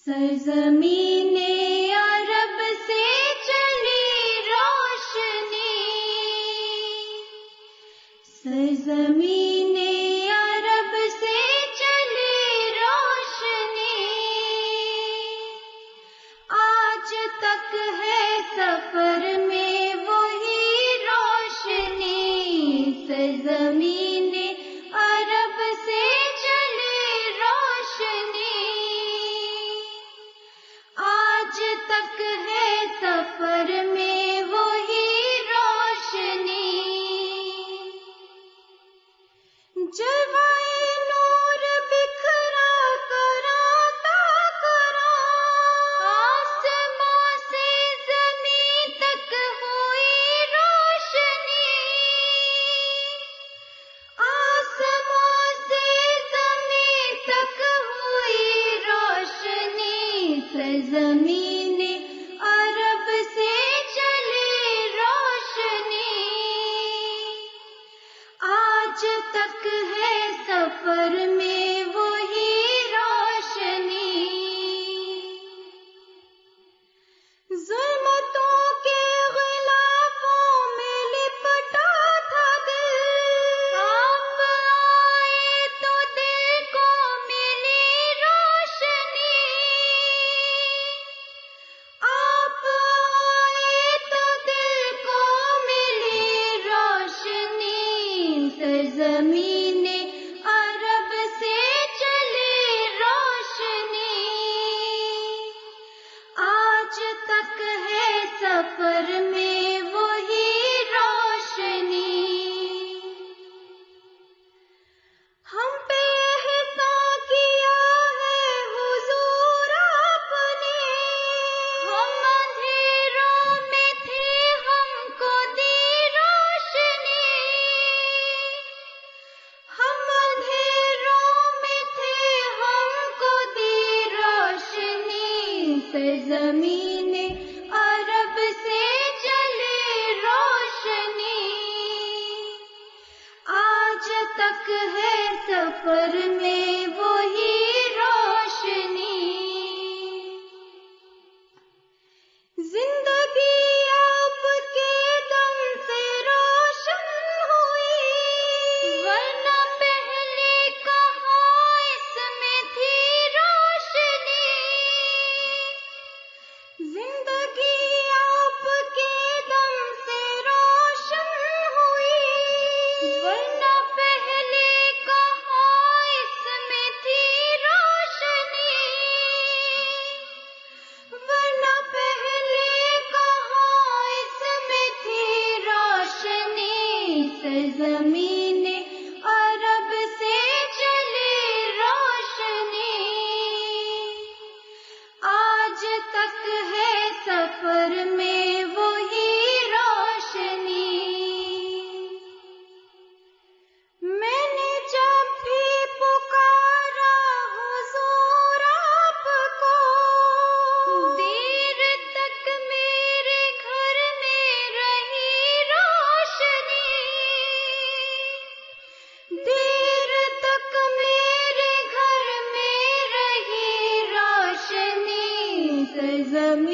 سرزمین عرب سے چلی روشنی، سرزمین عرب سے چلی روشنی، آج تک ہے سفر میں وہی روشنی، سرزمین عرب سے چلی روشنی، آج تک ہے سفر میں وہی روشنی، جلوۂ نور بکھرا کراتا کرا، آسماں سے زمین تک ہوئی روشنی، آسماں سے زمین تک ہوئی روشنی، سرزمین عرب سے چلی روشنی، آج تک ہے سفر میں وہی روشنی، ظلمتوں کے غلافوں میں لپٹا تھا دل، آپ آئے تو دل کو ملی روشنی، آپ آئے تو دل کو ملی روشنی، سرزمین عرب سے چلی روشنی، آج تک ہے سفر میں وہی روشنی، ہم پہ احسان کیا ہے حضور آپ نے، ہم اندھیروں میں تھے ہم کو دی روشنی، ہم اندھیروں میں تھے ہم کو دی روشنی، سرزمین عرب سے چلی روشنی، آج تک ہے سفر میں وہی روشنی، زندگی آپ کے دم سے روشن ہوئی، ورنہ پہلے کہاں اس میں تھی روشنی، زندگی آپ کے دم سے روشن ہوئی، ورنہ پہلے کہاں اس میں تھی روشنی، ورنہ پہلے کہاں اس میں تھی روشنی، سرزمین عرب سے چلی روشنی، آج تک ہے سفر میں وہی روشنی، میں نے جب بھی پکارا حضور آپ کو، دیر تک میرے گھر میں رہی روشنی، دیر تک میرے گھر میں رہی روشنی، سرزمین